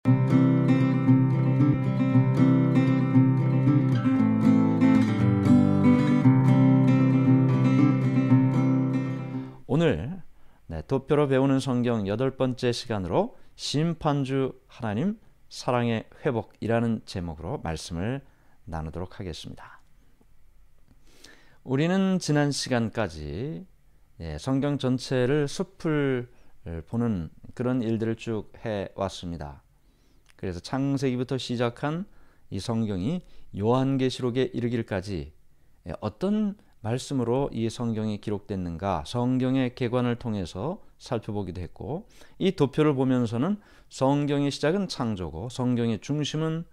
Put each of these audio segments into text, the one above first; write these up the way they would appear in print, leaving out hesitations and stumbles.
오늘 도표로 배우는 성경 8번째 시간으로 심판주 하나님 사랑의 회복이라는 제목으로 말씀을 나누도록 하겠습니다. 우리는 지난 시간까지 성경 전체를 숲을 보는 그런 일들을 쭉 해왔습니다. 그래서 창세기부터 시작한 이 성경이 요한계시록에 이르기까지 어떤 말씀으로 이 성경이 기록됐는가 성경의 계관을 통해서 살펴보기도 했고, 이 도표를 보면서는 성경의 시작은 창조고 성경의 중심은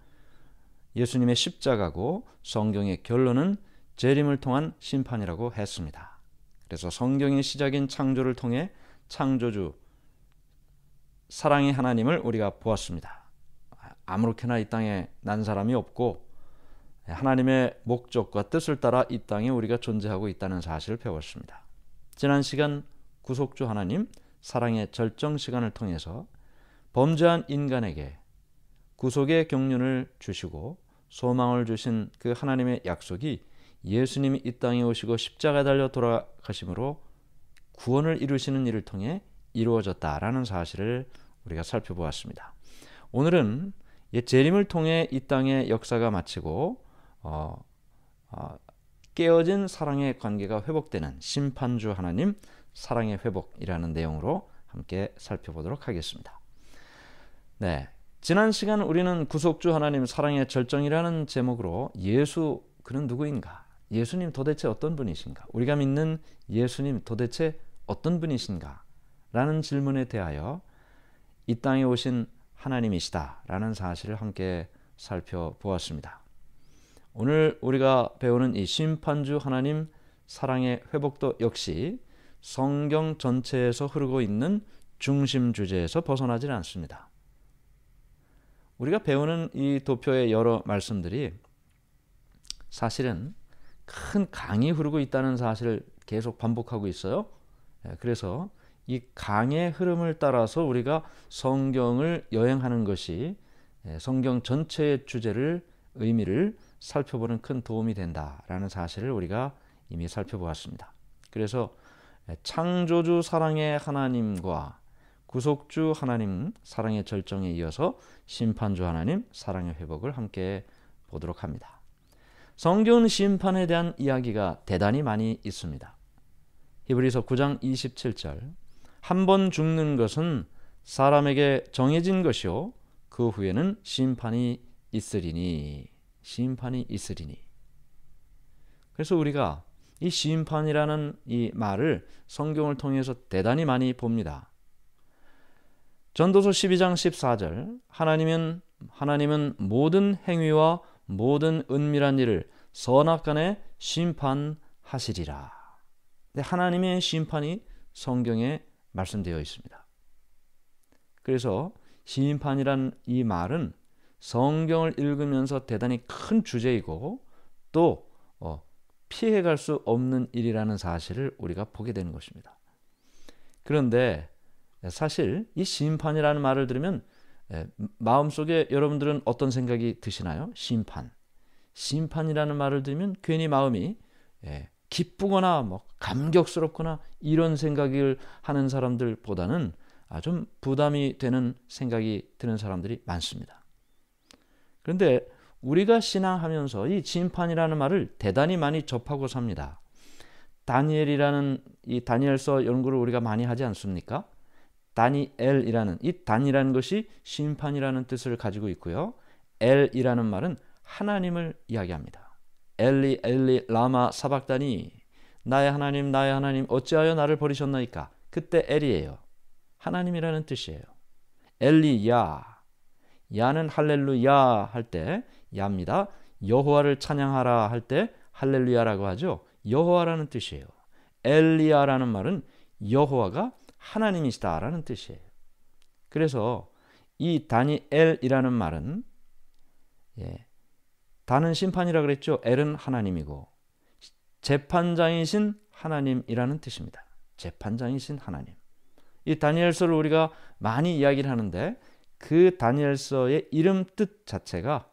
예수님의 십자가고 성경의 결론은 재림을 통한 심판이라고 했습니다. 그래서 성경의 시작인 창조를 통해 창조주 사랑의 하나님을 우리가 보았습니다. 아무렇게나 이 땅에 난 사람이 없고 하나님의 목적과 뜻을 따라 이 땅에 우리가 존재하고 있다는 사실을 배웠습니다. 지난 시간 구속주 하나님 사랑의 절정 시간을 통해서 범죄한 인간에게 구속의 경륜을 주시고 소망을 주신 그 하나님의 약속이 예수님이 이 땅에 오시고 십자가에 달려 돌아가심으로 구원을 이루시는 일을 통해 이루어졌다라는 사실을 우리가 살펴보았습니다. 오늘은 재림을 통해 이 땅의 역사가 마치고 깨어진 사랑의 관계가 회복되는 심판주 하나님 사랑의 회복이라는 내용으로 함께 살펴보도록 하겠습니다. 지난 시간 우리는 구속주 하나님 사랑의 절정이라는 제목으로 예수 그는 누구인가? 예수님 도대체 어떤 분이신가? 우리가 믿는 예수님 도대체 어떤 분이신가? 라는 질문에 대하여 이 땅에 오신 하나님이시다 라는 사실을 함께 살펴보았습니다. 오늘 우리가 배우는 이 심판주 하나님 사랑의 회복도 역시 성경 전체에서 흐르고 있는 중심 주제에서 벗어나질 않습니다. 우리가 배우는 이 도표의 여러 말씀들이 사실은 큰 강이 흐르고 있다는 사실을 계속 반복하고 있어요. 그래서 이 강의 흐름을 따라서 우리가 성경을 여행하는 것이 성경 전체의 주제를 의미를 살펴보는 큰 도움이 된다라는 사실을 우리가 이미 살펴보았습니다. 그래서 창조주 사랑의 하나님과 구속주 하나님 사랑의 절정에 이어서 심판주 하나님 사랑의 회복을 함께 보도록 합니다. 성경은 심판에 대한 이야기가 대단히 많이 있습니다. 히브리서 9장 27절 한 번 죽는 것은 사람에게 정해진 것이요 그 후에는 심판이 있으리니. 그래서 우리가 이 심판이라는 이 말을 성경을 통해서 대단히 많이 봅니다. 전도서 12장 14절 하나님은 모든 행위와 모든 은밀한 일을 선악간에 심판하시리라. 하나님의 심판이 성경에 말씀되어 있습니다. 그래서 심판이란 이 말은 성경을 읽으면서 대단히 큰 주제이고 또 피해갈 수 없는 일이라는 사실을 우리가 보게 되는 것입니다. 그런데 사실 이 심판이라는 말을 들으면 마음속에 여러분들은 어떤 생각이 드시나요? 심판이라는 말을 들으면 괜히 마음이 기쁘거나 감격스럽거나 이런 생각을 하는 사람들보다는 좀 부담이 되는 생각이 드는 사람들이 많습니다. 그런데 우리가 신앙하면서 이 심판이라는 말을 대단히 많이 접하고 삽니다. 다니엘이라는 이 다니엘서 연구를 우리가 많이 하지 않습니까? 다니엘이라는 이 단이라는 것이 심판이라는 뜻을 가지고 있고요. 엘이라는 말은 하나님을 이야기합니다. 엘리 엘리 라마 사박다니 나의 하나님 어찌하여 나를 버리셨나이까. 그때 엘이에요. 하나님이라는 뜻이에요. 엘리야 야는 할렐루야 할 때 야입니다. 여호와를 찬양하라 할 때 할렐루야라고 하죠. 여호와라는 뜻이에요. 엘리야라는 말은 여호와가 하나님이시다라는 뜻이에요. 그래서 이 다니엘이라는 말은 다는 심판이라 그랬죠. 엘은 하나님이고 재판장이신 하나님이라는 뜻입니다. 재판장이신 하나님. 이 다니엘서를 우리가 많이 이야기를 하는데 그 다니엘서의 이름 뜻 자체가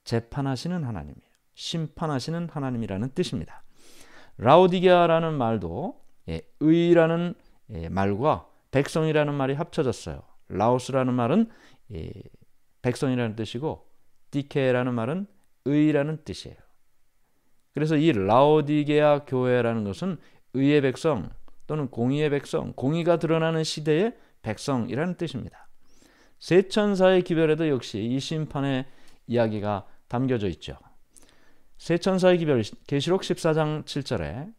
재판하시는 하나님이에요. 심판하시는 하나님이라는 뜻입니다. 라오디게아라는 말도 의라는 말과 백성이라는 말이 합쳐졌어요. 라오스라는 말은 백성이라는 뜻이고 디케라는 말은 의라는 뜻이에요. 그래서 이 라오디게아 교회라는 것은 의의 백성 또는 공의의 백성, 공의가 드러나는 시대의 백성이라는 뜻입니다. 세 천사의 기별에도 역시 이 심판의 이야기가 담겨져 있죠. 세 천사의 기별, 계시록 14장 7절에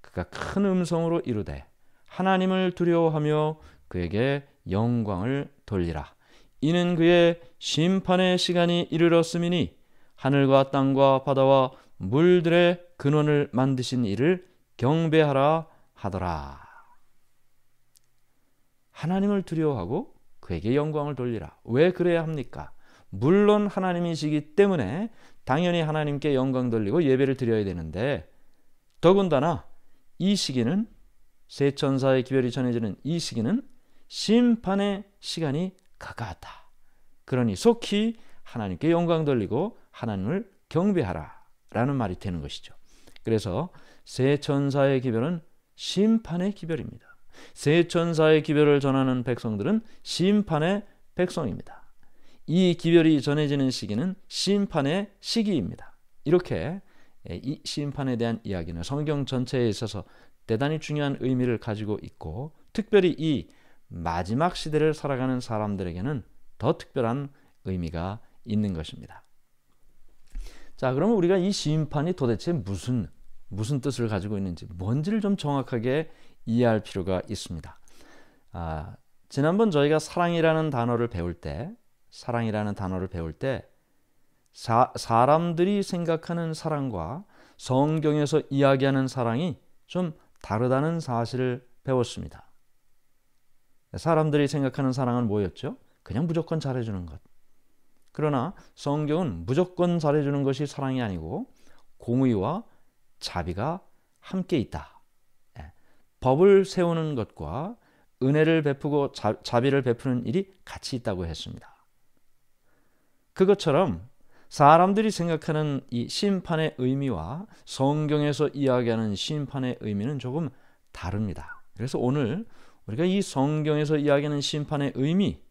그가 큰 음성으로 이르되 하나님을 두려워하며 그에게 영광을 돌리라. 이는 그의 심판의 시간이 이르렀음이니 하늘과 땅과 바다와 물들의 근원을 만드신 이를 경배하라 하더라. 하나님을 두려워하고 그에게 영광을 돌리라. 왜 그래야 합니까? 물론 하나님이시기 때문에 당연히 하나님께 영광 돌리고 예배를 드려야 되는데, 더군다나 이 시기는, 세 천사의 기별이 전해지는 이 시기는 심판의 시간이 가까웠다. 그러니 속히 하나님께 영광 돌리고 하나님을 경배하라 라는 말이 되는 것이죠. 그래서 세 천사의 기별은 심판의 기별입니다. 세 천사의 기별을 전하는 백성들은 심판의 백성입니다. 이 기별이 전해지는 시기는 심판의 시기입니다. 이렇게 이 심판에 대한 이야기는 성경 전체에 있어서 대단히 중요한 의미를 가지고 있고, 특별히 이 마지막 시대를 살아가는 사람들에게는 더 특별한 의미가 있는 것입니다. 자, 그러면 우리가 이 심판이 도대체 무슨 뜻을 가지고 있는지, 뭔지를 좀 정확하게 이해할 필요가 있습니다. 지난번 저희가 사랑이라는 단어를 배울 때 사람들이 생각하는 사랑과 성경에서 이야기하는 사랑이 좀 다르다는 사실을 배웠습니다. 사람들이 생각하는 사랑은 뭐였죠? 그냥 무조건 잘해주는 것. 그러나 성경은 무조건 잘해주는 것이 사랑이 아니고 공의와 자비가 함께 있다. 법을 세우는 것과 은혜를 베푸고 자비를 베푸는 일이 같이 있다고 했습니다. 그것처럼 사람들이 생각하는 이 심판의 의미와 성경에서 이야기하는 심판의 의미는 조금 다릅니다. 그래서 오늘 우리가 이 성경에서 이야기하는 심판의 의미,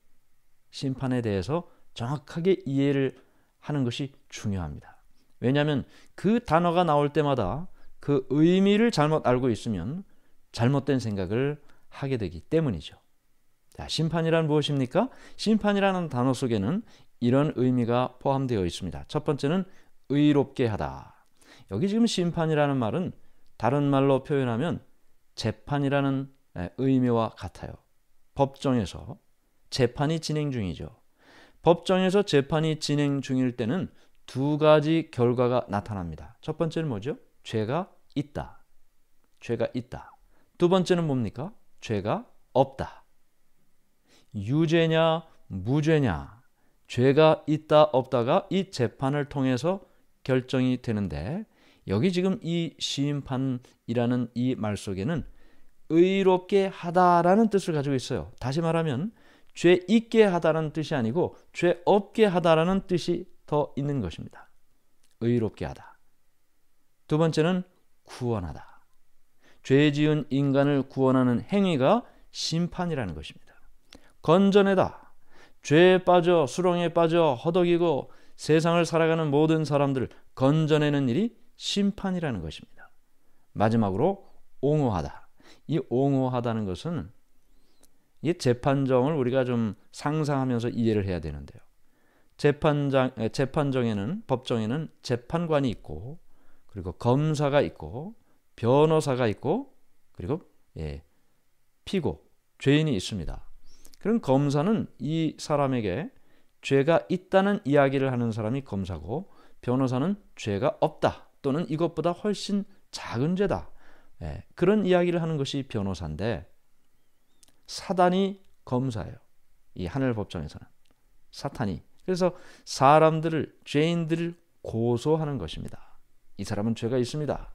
심판에 대해서 정확하게 이해를 하는 것이 중요합니다. 왜냐하면 그 단어가 나올 때마다 그 의미를 잘못 알고 있으면 잘못된 생각을 하게 되기 때문이죠. 자, 심판이란 무엇입니까? 심판이라는 단어 속에는 이런 의미가 포함되어 있습니다. 첫 번째는 의롭게 하다. 여기 지금 심판이라는 말은 다른 말로 표현하면 재판이라는 의미와 같아요. 법정에서 재판이 진행 중이죠. 법정에서 재판이 진행 중일 때는 두 가지 결과가 나타납니다. 첫 번째는 뭐죠? 죄가 있다. 죄가 있다. 두 번째는 뭡니까? 죄가 없다. 유죄냐 무죄냐, 죄가 있다 없다가 이 재판을 통해서 결정이 되는데, 여기 지금 이 심판이라는 이 말 속에는 의롭게 하다라는 뜻을 가지고 있어요. 다시 말하면 죄 있게 하다라는 뜻이 아니고 죄 없게 하다라는 뜻이 더 있는 것입니다. 의롭게 하다. 두 번째는 구원하다. 죄 지은 인간을 구원하는 행위가 심판이라는 것입니다. 건져내다. 죄에 빠져 수렁에 빠져 허덕이고 세상을 살아가는 모든 사람들을 건져내는 일이 심판이라는 것입니다. 마지막으로 옹호하다. 이 옹호하다는 것은 이 재판정을 우리가 좀 상상하면서 이해를 해야 되는데요. 재판정에는, 법정에는 재판관이 있고, 그리고 검사가 있고, 변호사가 있고, 그리고 피고, 죄인이 있습니다. 그럼 검사는 이 사람에게 죄가 있다는 이야기를 하는 사람이 검사고, 변호사는 죄가 없다 또는 이것보다 훨씬 작은 죄다, 그런 이야기를 하는 것이 변호사인데, 사단이 검사예요. 이 하늘 법정에서는 사탄이. 그래서 사람들을, 죄인들을 고소하는 것입니다. 이 사람은 죄가 있습니다.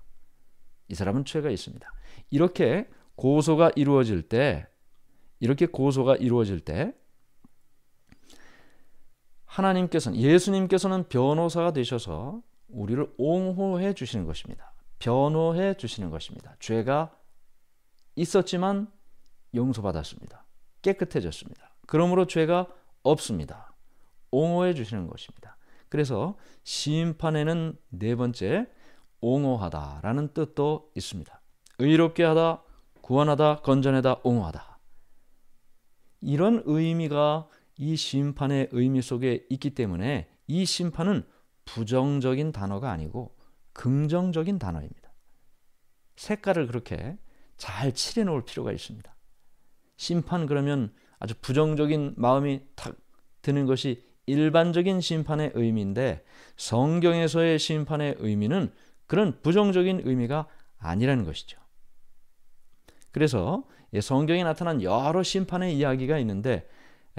이 사람은 죄가 있습니다. 이렇게 고소가 이루어질 때 예수님께서는 변호사가 되셔서 우리를 옹호해 주시는 것입니다. 변호해 주시는 것입니다. 죄가 있었지만 용서받았습니다. 깨끗해졌습니다. 그러므로 죄가 없습니다. 옹호해 주시는 것입니다. 그래서 심판에는 네 번째 옹호하다라는 뜻도 있습니다. 의롭게 하다, 구원하다, 건져내다, 옹호하다. 이런 의미가 이 심판의 의미 속에 있기 때문에 이 심판은 부정적인 단어가 아니고 긍정적인 단어입니다. 색깔을 그렇게 잘 칠해 놓을 필요가 있습니다. 심판 그러면 아주 부정적인 마음이 탁 드는 것이 일반적인 심판의 의미인데 성경에서의 심판의 의미는 그런 부정적인 의미가 아니라는 것이죠. 그래서 성경에 나타난 여러 심판의 이야기가 있는데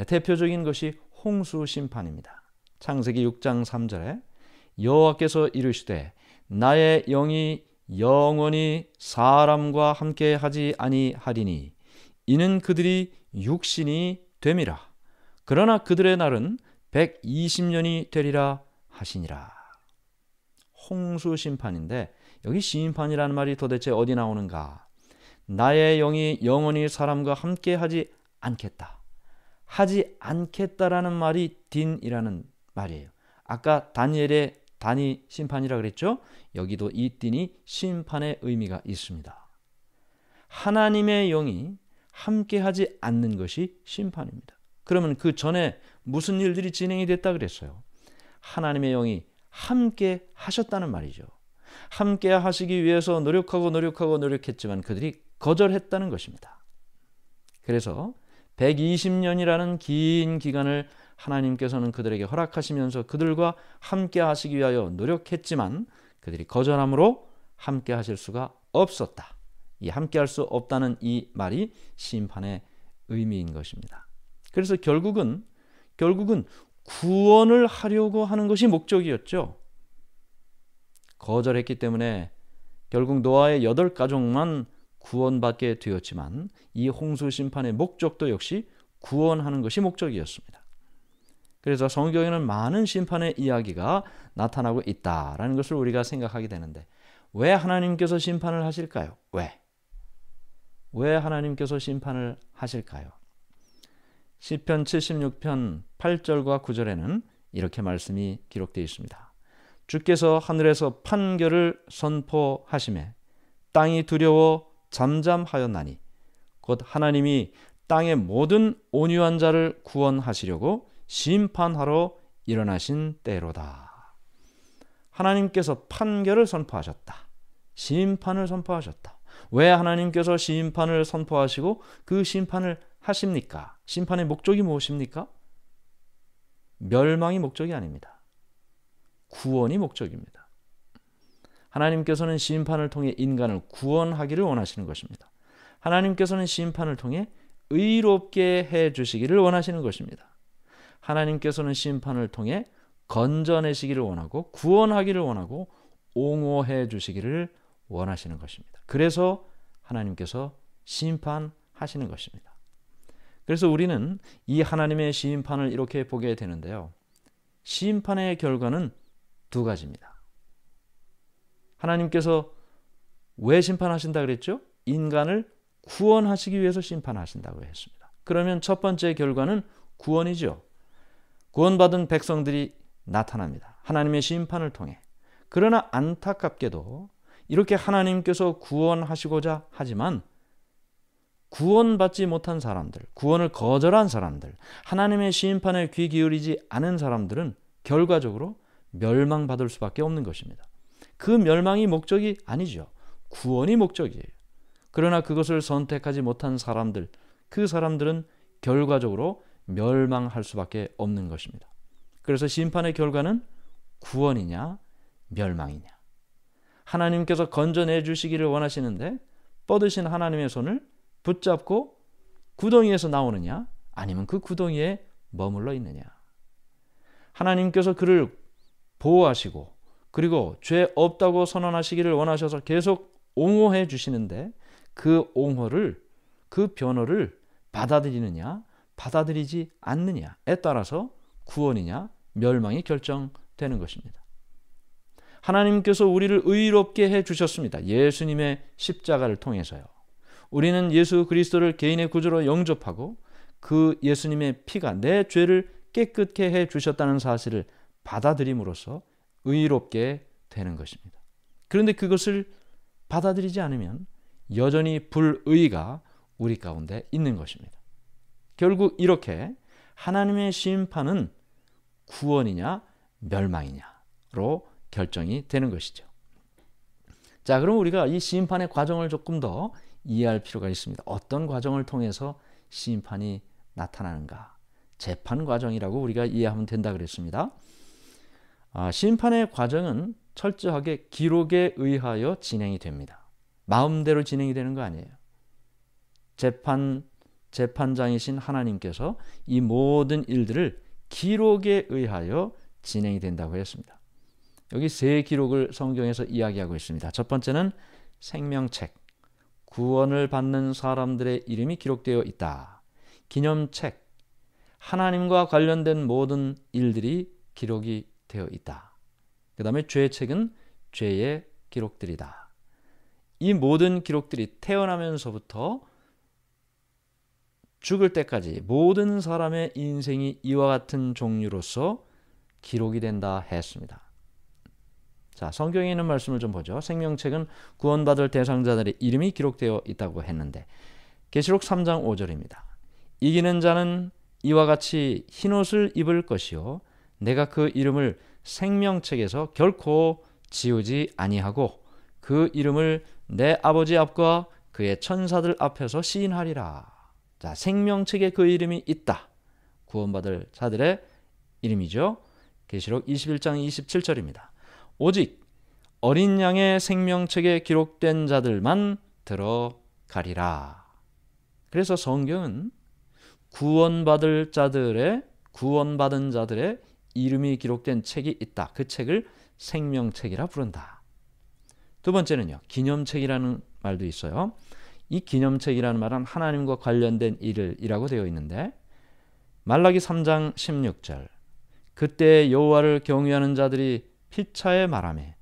대표적인 것이 홍수 심판입니다. 창세기 6장 3절에 여호와께서 이르시되 나의 영이 영원히 사람과 함께 하지 아니하리니 이는 그들이 육신이 됨이라. 그러나 그들의 날은 120년이 되리라 하시니라. 홍수 심판인데 여기 심판이라는 말이 도대체 어디 나오는가? 나의 영이 영원히 사람과 함께 하지 않겠다. 하지 않겠다라는 말이 딘이라는 말이에요. 아까 다니엘의 단이 심판이라 그랬죠? 여기도 이 딘이 심판의 의미가 있습니다. 하나님의 영이 함께하지 않는 것이 심판입니다. 그러면 그 전에 무슨 일들이 진행이 됐다 그랬어요? 하나님의 영이 함께 하셨다는 말이죠. 함께 하시기 위해서 노력했지만 그들이 거절했다는 것입니다. 그래서 120년이라는 긴 기간을 하나님께서는 그들에게 허락하시면서 그들과 함께 하시기 위하여 노력했지만 그들이 거절함으로 함께 하실 수가 없었다. 이 함께 할 수 없다는 이 말이 심판의 의미인 것입니다. 그래서 결국은 구원을 하려고 하는 것이 목적이었죠. 거절했기 때문에 결국 노아의 8가족만 구원받게 되었지만 이 홍수 심판의 목적도 역시 구원하는 것이 목적이었습니다. 그래서 성경에는 많은 심판의 이야기가 나타나고 있다라는 것을 우리가 생각하게 되는데 왜 하나님께서 심판을 하실까요? 왜 하나님께서 심판을 하실까요? 시편 76편 8절과 9절에는 이렇게 말씀이 기록되어 있습니다. 주께서 하늘에서 판결을 선포하시매 땅이 두려워 잠잠하였나니 곧 하나님이 땅의 모든 온유한 자를 구원하시려고 심판하러 일어나신 때로다. 하나님께서 판결을 선포하셨다. 심판을 선포하셨다. 왜 하나님께서 심판을 선포하시고 그 심판을 하십니까? 심판의 목적이 무엇입니까? 멸망이 목적이 아닙니다. 구원이 목적입니다. 하나님께서는 심판을 통해 인간을 구원하기를 원하시는 것입니다. 하나님께서는 심판을 통해 의롭게 해 주시기를 원하시는 것입니다. 하나님께서는 심판을 통해 건져내시기를 원하고 구원하기를 원하고 옹호해 주시기를 원하시는 것입니다. 그래서 하나님께서 심판하시는 것입니다. 그래서 우리는 이 하나님의 심판을 이렇게 보게 되는데요. 심판의 결과는 두 가지입니다. 하나님께서 왜 심판하신다 그랬죠? 인간을 구원하시기 위해서 심판하신다고 했습니다. 그러면 첫 번째 결과는 구원이죠. 구원받은 백성들이 나타납니다. 하나님의 심판을 통해. 그러나 안타깝게도 이렇게 하나님께서 구원하시고자 하지만 구원받지 못한 사람들, 구원을 거절한 사람들, 하나님의 심판에 귀 기울이지 않은 사람들은 결과적으로 멸망받을 수밖에 없는 것입니다. 그 멸망이 목적이 아니죠. 구원이 목적이에요. 그러나 그것을 선택하지 못한 사람들, 그 사람들은 결과적으로 멸망할 수밖에 없는 것입니다. 그래서 심판의 결과는 구원이냐 멸망이냐. 하나님께서 건져내 주시기를 원하시는데 뻗으신 하나님의 손을 붙잡고 구덩이에서 나오느냐 아니면 그 구덩이에 머물러 있느냐. 하나님께서 그를 보호하시고 그리고 죄 없다고 선언하시기를 원하셔서 계속 옹호해 주시는데 그 옹호를, 그 변호를 받아들이느냐 받아들이지 않느냐에 따라서 구원이냐 멸망이 결정되는 것입니다. 하나님께서 우리를 의롭게 해주셨습니다. 예수님의 십자가를 통해서요. 우리는 예수 그리스도를 개인의 구주로 영접하고 그 예수님의 피가 내 죄를 깨끗게 해주셨다는 사실을 받아들임으로써 의롭게 되는 것입니다. 그런데 그것을 받아들이지 않으면 여전히 불의가 우리 가운데 있는 것입니다. 결국 이렇게 하나님의 심판은 구원이냐 멸망이냐로 결정이 되는 것이죠. 자, 그럼 우리가 이 심판의 과정을 조금 더 이해할 필요가 있습니다. 어떤 과정을 통해서 심판이 나타나는가? 재판 과정이라고 우리가 이해하면 된다 그랬습니다. 심판의 과정은 철저하게 기록에 의하여 진행이 됩니다. 마음대로 진행이 되는 거 아니에요. 재판장이신 하나님께서 이 모든 일들을 기록에 의하여 진행이 된다고 했습니다. 여기 세 기록을 성경에서 이야기하고 있습니다. 첫 번째는 생명책, 구원을 받는 사람들의 이름이 기록되어 있다. 기념책, 하나님과 관련된 모든 일들이 기록이 되어 있다. 그 다음에 죄책은 죄의 기록들이다. 이 모든 기록들이 태어나면서부터 죽을 때까지 모든 사람의 인생이 이와 같은 종류로서 기록이 된다 했습니다. 자, 성경에 있는 말씀을 좀 보죠. 생명책은 구원받을 대상자들의 이름이 기록되어 있다고 했는데 계시록 3장 5절입니다. 이기는 자는 이와 같이 흰옷을 입을 것이요 내가 그 이름을 생명책에서 결코 지우지 아니하고 그 이름을 내 아버지 앞과 그의 천사들 앞에서 시인하리라. 자, 생명책에 그 이름이 있다. 구원받을 자들의 이름이죠. 계시록 21장 27절입니다. 오직 어린 양의 생명책에 기록된 자들만 들어가리라. 그래서 성경은 구원받은 자들의 이름이 기록된 책이 있다. 그 책을 생명책이라 부른다. 두 번째는요, 기념책이라는 말도 있어요. 이 기념책이라는 말은 하나님과 관련된 일이라고 되어 있는데 말라기 3장 16절 그때 여호와를 경외하는 자들이 피차에 말하매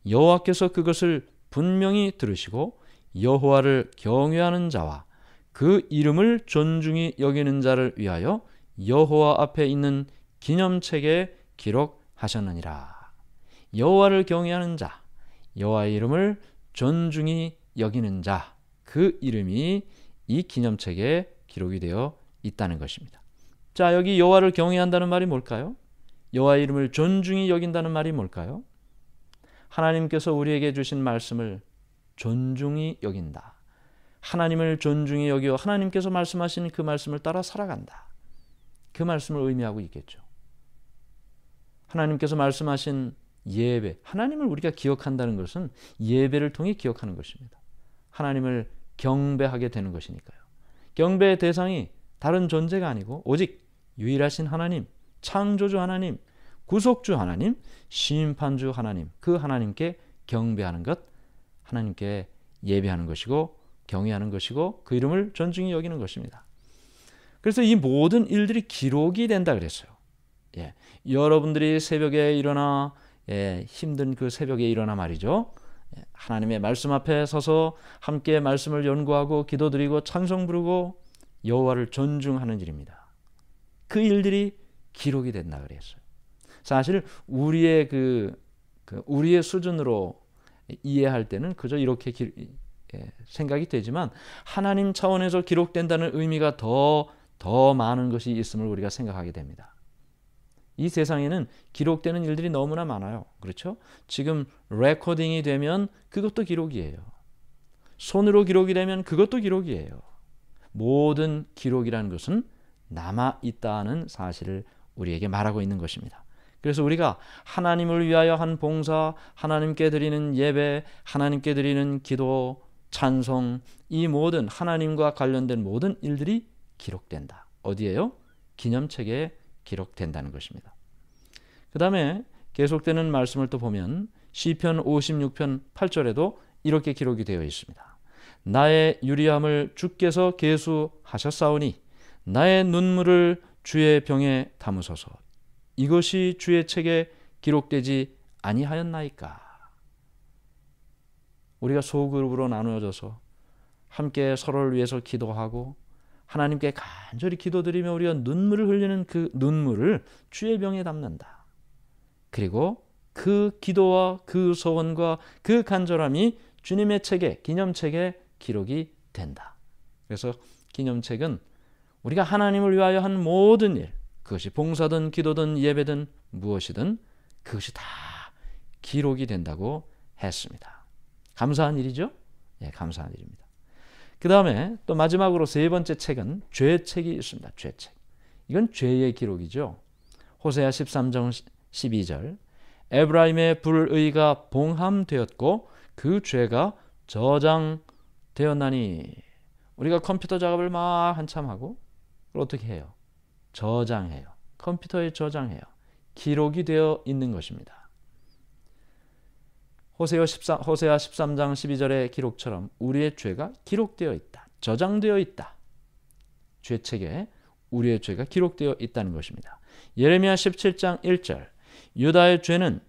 여호와께서 그것을 분명히 들으시고 여호와를 경외하는 자와 그 이름을 존중히 여기는 자를 위하여 여호와 앞에 있는 기념책에 기록하셨느니라. 여호와를 경외하는 자, 여호와의 이름을 존중히 여기는 자, 그 이름이 이 기념책에 기록이 되어 있다는 것입니다. 자, 여기 여호와를 경외한다는 말이 뭘까요? 여호와의 이름을 존중히 여긴다는 말이 뭘까요? 하나님께서 우리에게 주신 말씀을 존중히 여긴다. 하나님을 존중히 여겨 하나님께서 말씀하신 그 말씀을 따라 살아간다. 그 말씀을 의미하고 있겠죠. 하나님께서 말씀하신 예배, 하나님을 우리가 기억한다는 것은 예배를 통해 기억하는 것입니다. 하나님을 경배하게 되는 것이니까요. 경배의 대상이 다른 존재가 아니고 오직 유일하신 하나님, 창조주 하나님, 구속주 하나님, 심판주 하나님, 그 하나님께 경배하는 것, 하나님께 예배하는 것이고 경외하는 것이고 그 이름을 존중히 여기는 것입니다. 그래서 이 모든 일들이 기록이 된다 그랬어요. 여러분들이 새벽에 일어나 힘든 그 새벽에 일어나 말이죠. 하나님의 말씀 앞에 서서 함께 말씀을 연구하고 기도드리고 찬송 부르고 여호와를 존중하는 일입니다. 그 일들이 기록이 된다 그랬어요. 사실 우리의 우리의 수준으로 이해할 때는 그저 이렇게 생각이 되지만 하나님 차원에서 기록된다는 의미가 더 많은 것이 있음을 우리가 생각하게 됩니다. 이 세상에는 기록되는 일들이 너무나 많아요. 그렇죠? 지금 레코딩이 되면 그것도 기록이에요. 손으로 기록이 되면 그것도 기록이에요. 모든 기록이라는 것은 남아있다는 사실을 우리에게 말하고 있는 것입니다. 그래서 우리가 하나님을 위하여 한 봉사, 하나님께 드리는 예배, 하나님께 드리는 기도, 찬송, 이 모든 하나님과 관련된 모든 일들이 기록된다. 어디에요? 기념책에 기록된다는 것입니다. 그 다음에 계속되는 말씀을 또 보면 시편 56편 8절에도 이렇게 기록이 되어 있습니다. 나의 유리함을 주께서 계수하셨사오니 나의 눈물을 주의 병에 담으소서. 이것이 주의 책에 기록되지 아니하였나이까? 우리가 소그룹으로 나누어져서 함께 서로를 위해서 기도하고 하나님께 간절히 기도드리며 우리가 눈물을 흘리는 그 눈물을 주의 병에 담는다. 그리고 그 기도와 그 소원과 그 간절함이 주님의 책에, 기념책에 기록이 된다. 그래서 기념책은 우리가 하나님을 위하여 한 모든 일, 그것이 봉사든 기도든 예배든 무엇이든 그것이 다 기록이 된다고 했습니다. 감사한 일이죠? 예, 감사한 일입니다. 그 다음에 또 마지막으로 세 번째 책은 죄책이 있습니다. 죄책. 이건 죄의 기록이죠. 호세아 13장 12절 에브라임의 불의가 봉함되었고 그 죄가 저장되었나니. 우리가 컴퓨터 작업을 막 한참 하고 그걸 어떻게 해요? 저장해요. 컴퓨터에 저장해요. 기록이 되어 있는 것입니다. 호세아 13장 12절의 기록처럼 우리의 죄가 기록되어 있다. 저장되어 있다. 죄책에 우리의 죄가 기록되어 있다는 것입니다. 예레미야 17장 1절 유다의 죄는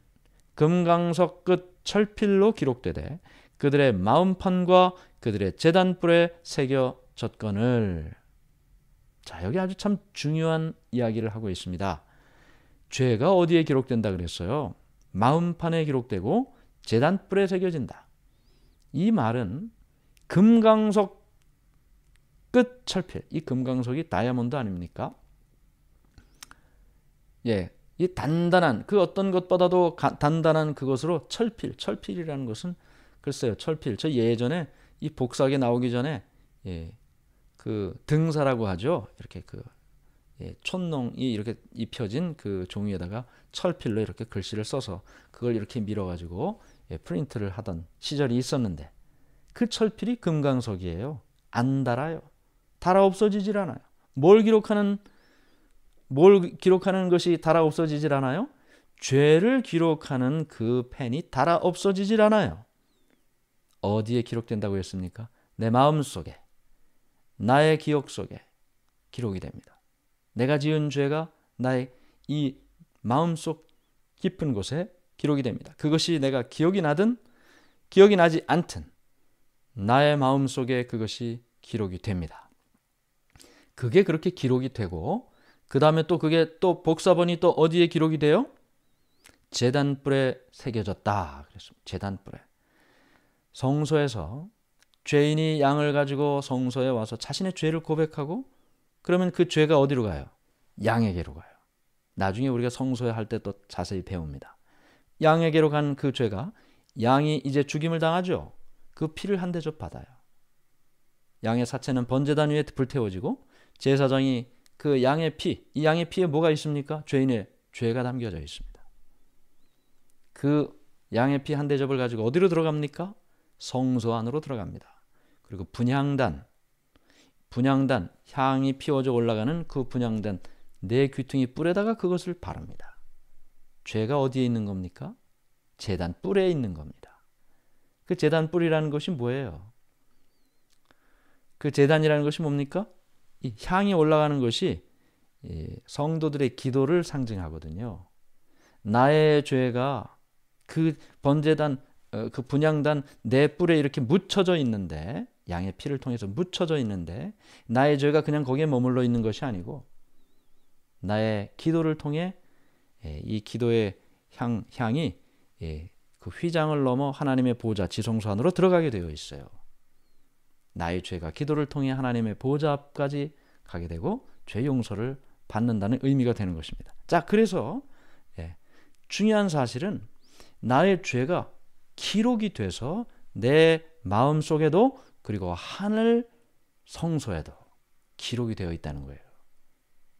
금강석 끝 철필로 기록되되 그들의 마음판과 그들의 제단불에 새겨졌거늘. 자, 여기 아주 참 중요한 이야기를 하고 있습니다. 죄가 어디에 기록된다 그랬어요? 마음판에 기록되고 제단불에 새겨진다. 이 말은 금강석 끝 철필, 이 금강석이 다이아몬드 아닙니까? 예, 이 단단한 그 어떤 것보다도 단단한 그것으로 철필이라는 것은 글쎄요, 철필. 저 예전에 이 복사하게 나오기 전에 그 등사라고 하죠. 이렇게 그 촌농이 이렇게 입혀진 그 종이에다가 철필로 이렇게 글씨를 써서 그걸 이렇게 밀어가지고 프린트를 하던 시절이 있었는데 그 철필이 금강석이에요. 안 달아요. 달아 없어지질 않아요. 뭘 기록하는 것이 달아 없어지질 않아요? 죄를 기록하는 그 펜이 달아 없어지질 않아요. 어디에 기록된다고 했습니까? 내 마음 속에, 나의 기억 속에 기록이 됩니다. 내가 지은 죄가 나의 이 마음속 깊은 곳에 기록이 됩니다. 그것이 내가 기억이 나든 기억이 나지 않든 나의 마음 속에 그것이 기록이 됩니다. 그게 그렇게 기록이 되고 그 다음에 또 그게 또 복사본이 또 어디에 기록이 돼요? 제단불에 새겨졌다. 그랬습니다. 제단불에. 성소에서 죄인이 양을 가지고 성소에 와서 자신의 죄를 고백하고 그러면 그 죄가 어디로 가요? 양에게로 가요. 나중에 우리가 성소에 할 때 또 자세히 배웁니다. 양에게로 간 그 죄가 양이 이제 죽임을 당하죠. 그 피를 한 대접 받아요. 양의 사체는 번제단 위에 불태워지고 제사장이 그 양의 피, 이 양의 피에 뭐가 있습니까? 죄인의 죄가 담겨져 있습니다. 그 양의 피 한 대접을 가지고 어디로 들어갑니까? 성소 안으로 들어갑니다. 그리고 분향단, 향이 피워져 올라가는 그 분향단 네 귀퉁이 뿔에다가 그것을 바릅니다. 죄가 어디에 있는 겁니까? 제단 뿔에 있는 겁니다. 그 제단 뿔이라는 것이 뭐예요? 그 제단이라는 것이 뭡니까? 이 향이 올라가는 것이 성도들의 기도를 상징하거든요. 나의 죄가 그 번제단, 그 분향단 내 뿔에 이렇게 묻혀져 있는데, 양의 피를 통해서 묻혀져 있는데 나의 죄가 그냥 거기에 머물러 있는 것이 아니고 나의 기도를 통해 이 기도의 향이 그 휘장을 넘어 하나님의 보좌 지성소 안으로 들어가게 되어 있어요. 나의 죄가 기도를 통해 하나님의 보좌 앞까지 가게 되고 죄 용서를 받는다는 의미가 되는 것입니다. 자, 그래서 중요한 사실은 나의 죄가 기록이 돼서 내 마음속에도 그리고 하늘 성소에도 기록이 되어 있다는 거예요.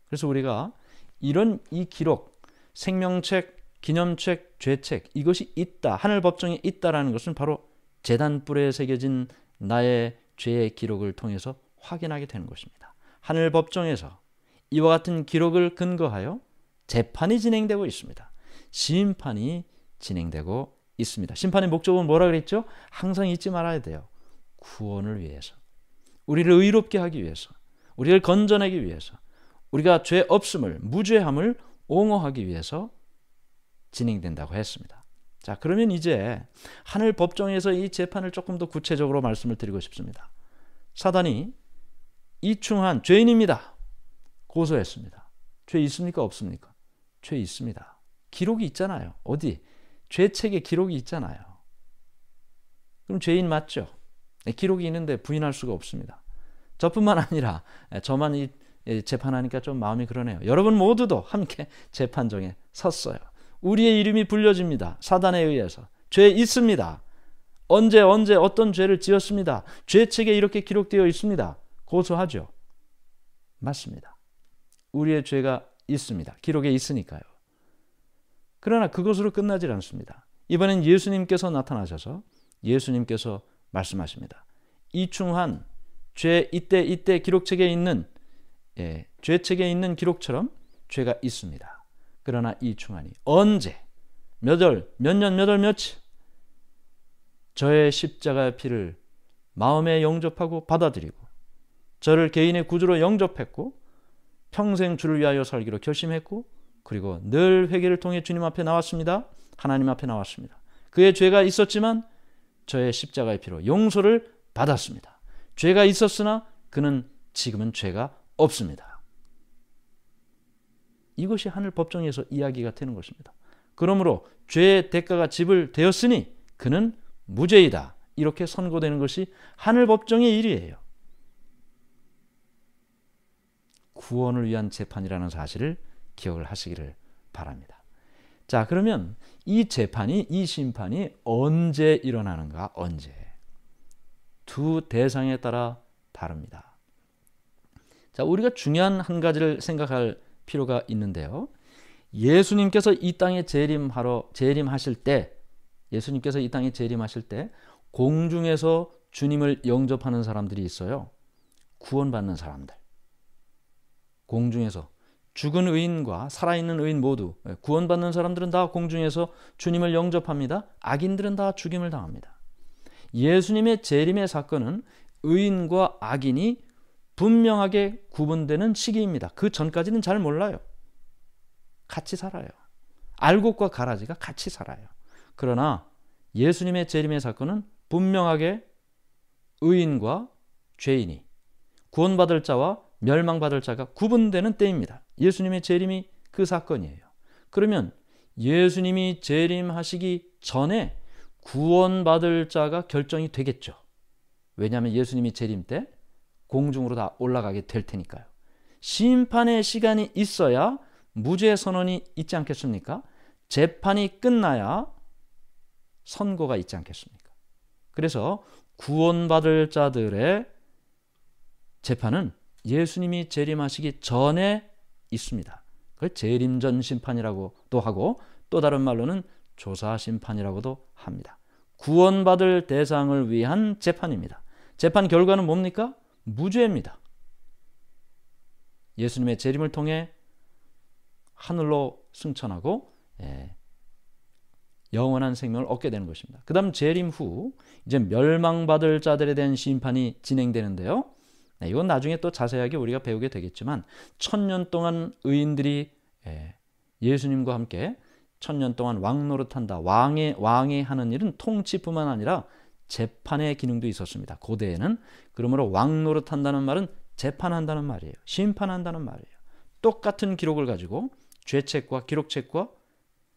그래서 우리가 이런 이 기록, 생명책, 기념책, 죄책, 이것이 있다, 하늘 법정에 있다라는 것은 바로 제단불에 새겨진 나의 죄의 기록을 통해서 확인하게 되는 것입니다. 하늘 법정에서 이와 같은 기록을 근거하여 재판이 진행되고 있습니다. 심판이 진행되고 있습니다. 심판의 목적은 뭐라 그랬죠? 항상 잊지 말아야 돼요. 구원을 위해서, 우리를 의롭게 하기 위해서, 우리를 건져내기 위해서, 우리가 죄 없음을, 무죄함을 옹호하기 위해서 진행된다고 했습니다. 자, 그러면 이제 하늘 법정에서 이 재판을 조금 더 구체적으로 말씀을 드리고 싶습니다. 사단이 이충한 죄인입니다. 고소했습니다. 죄 있습니까? 없습니까? 죄 있습니다. 기록이 있잖아요. 어디? 죄책의 기록이 있잖아요. 그럼 죄인 맞죠? 기록이 있는데 부인할 수가 없습니다. 저뿐만 아니라 저만 이 재판하니까 좀 마음이 그러네요. 여러분 모두도 함께 재판정에 섰어요. 우리의 이름이 불려집니다. 사단에 의해서. 죄 있습니다. 언제 어떤 죄를 지었습니다. 죄책에 이렇게 기록되어 있습니다. 고소하죠. 맞습니다. 우리의 죄가 있습니다. 기록에 있으니까요. 그러나 그것으로 끝나질 않습니다. 이번엔 예수님께서 나타나셔서 예수님께서 말씀하십니다. 이충한 죄 이때 기록책에 있는 죄책에 있는 기록처럼 죄가 있습니다. 그러나 이충한이 언제 몇 년 며칠 저의 십자가의 피를 마음에 영접하고 받아들이고 저를 개인의 구주로 영접했고 평생 주를 위하여 살기로 결심했고 그리고 늘 회개를 통해 주님 앞에 나왔습니다. 하나님 앞에 나왔습니다. 그의 죄가 있었지만 저의 십자가의 피로 용서를 받았습니다. 죄가 있었으나 그는 지금은 죄가 없습니다. 이것이 하늘 법정에서 이야기가 되는 것입니다. 그러므로 죄의 대가가 지불되었으니 그는 무죄이다. 이렇게 선고되는 것이 하늘 법정의 일이에요. 구원을 위한 재판이라는 사실을 기억을 하시기를 바랍니다. 자, 그러면 이 재판이, 이 심판이 언제 일어나는가? 언제? 두 대상에 따라 다릅니다. 자, 우리가 중요한 한 가지를 생각할 필요가 있는데요. 예수님께서 이 땅에 재림하실 때, 예수님께서 이 땅에 재림하실 때 공중에서 주님을 영접하는 사람들이 있어요. 구원받는 사람들. 공중에서 죽은 의인과 살아있는 의인 모두, 구원받는 사람들은 다 공중에서 주님을 영접합니다. 악인들은 다 죽임을 당합니다. 예수님의 재림의 사건은 의인과 악인이 분명하게 구분되는 시기입니다. 그 전까지는 잘 몰라요. 같이 살아요. 알곡과 가라지가 같이 살아요. 그러나 예수님의 재림의 사건은 분명하게 의인과 죄인이, 구원받을 자와 멸망받을 자가 구분되는 때입니다. 예수님의 재림이 그 사건이에요. 그러면 예수님이 재림하시기 전에 구원받을 자가 결정이 되겠죠. 왜냐하면 예수님이 재림 때 공중으로 다 올라가게 될 테니까요. 심판의 시간이 있어야 무죄 선언이 있지 않겠습니까? 재판이 끝나야 선고가 있지 않겠습니까? 그래서 구원받을 자들의 재판은 예수님이 재림하시기 전에 있습니다. 그걸 재림전 심판이라고도 하고 또 다른 말로는 조사 심판이라고도 합니다. 구원받을 대상을 위한 재판입니다. 재판 결과는 뭡니까? 무죄입니다. 예수님의 재림을 통해 하늘로 승천하고 영원한 생명을 얻게 되는 것입니다. 그 다음 재림 후 이제 멸망받을 자들에 대한 심판이 진행되는데요. 이건 나중에 또 자세하게 우리가 배우게 되겠지만 1000년 동안 의인들이 예수님과 함께 1000년 동안 왕노릇한다. 왕이 하는 일은 통치뿐만 아니라 재판의 기능도 있었습니다. 고대에는. 그러므로 왕노릇한다는 말은 재판한다는 말이에요. 심판한다는 말이에요. 똑같은 기록을 가지고 죄책과 기록책과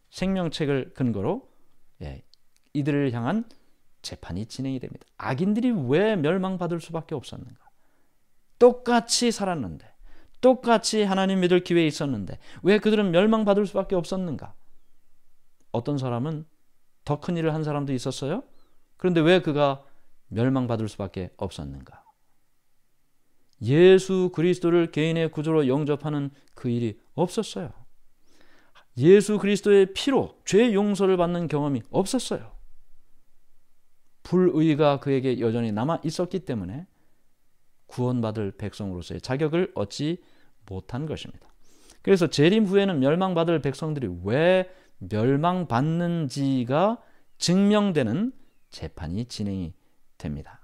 생명책을 근거로 이들을 향한 재판이 진행이 됩니다. 악인들이 왜 멸망받을 수밖에 없었는가? 똑같이 살았는데, 똑같이 하나님 믿을 기회에 있었는데 왜 그들은 멸망받을 수밖에 없었는가? 어떤 사람은 더 큰 일을 한 사람도 있었어요. 그런데 왜 그가 멸망받을 수밖에 없었는가? 예수 그리스도를 개인의 구주로 영접하는 그 일이 없었어요. 예수 그리스도의 피로 죄 용서를 받는 경험이 없었어요. 불의가 그에게 여전히 남아 있었기 때문에 구원받을 백성으로서의 자격을 얻지 못한 것입니다. 그래서 재림 후에는 멸망받을 백성들이 왜 멸망받는지가 증명되는 재판이 진행이 됩니다.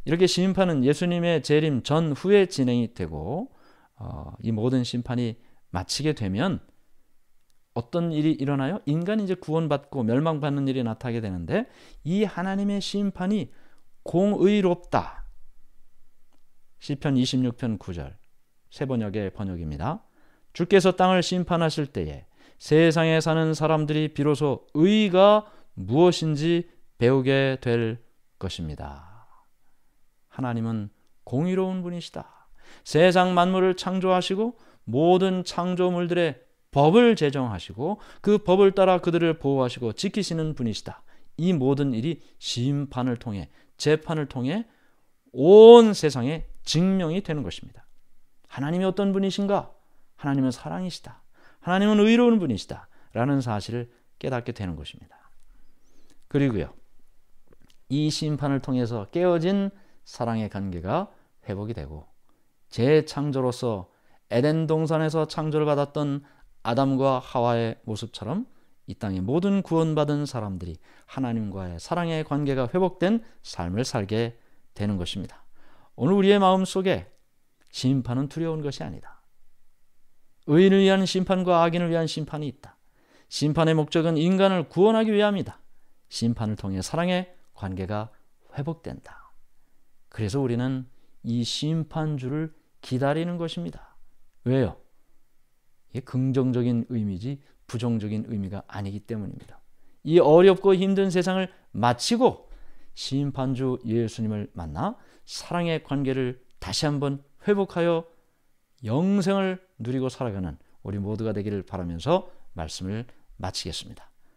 이렇게 심판은 예수님의 재림 전후에 진행이 되고 이 모든 심판이 마치게 되면 어떤 일이 일어나요? 인간이 이제 구원받고 멸망받는 일이 나타나게 되는데 이 하나님의 심판이 공의롭다. 시편 26편 9절 새번역의 번역입니다. 주께서 땅을 심판하실 때에 세상에 사는 사람들이 비로소 의가 무엇인지 배우게 될 것입니다. 하나님은 공의로운 분이시다. 세상 만물을 창조하시고 모든 창조물들의 법을 제정하시고 그 법을 따라 그들을 보호하시고 지키시는 분이시다. 이 모든 일이 심판을 통해 재판을 통해 온 세상에 증명이 되는 것입니다. 하나님이 어떤 분이신가? 하나님은 사랑이시다. 하나님은 의로운 분이시다. 라는 사실을 깨닫게 되는 것입니다. 그리고요, 이 심판을 통해서 깨어진 사랑의 관계가 회복이 되고 재창조로서 에덴 동산에서 창조를 받았던 아담과 하와의 모습처럼 이 땅의 모든 구원받은 사람들이 하나님과의 사랑의 관계가 회복된 삶을 살게 되는 것입니다. 오늘 우리의 마음속에 심판은 두려운 것이 아니다. 의인을 위한 심판과 악인을 위한 심판이 있다. 심판의 목적은 인간을 구원하기 위함이다. 심판을 통해 사랑의 관계가 회복된다. 그래서 우리는 이 심판주를 기다리는 것입니다. 왜요? 이게 긍정적인 의미지 부정적인 의미가 아니기 때문입니다. 이 어렵고 힘든 세상을 마치고 심판주 예수님을 만나 사랑의 관계를 다시 한번 회복하여 영생을 누리고 살아가는 우리 모두가 되기를 바라면서 말씀을 마치겠습니다.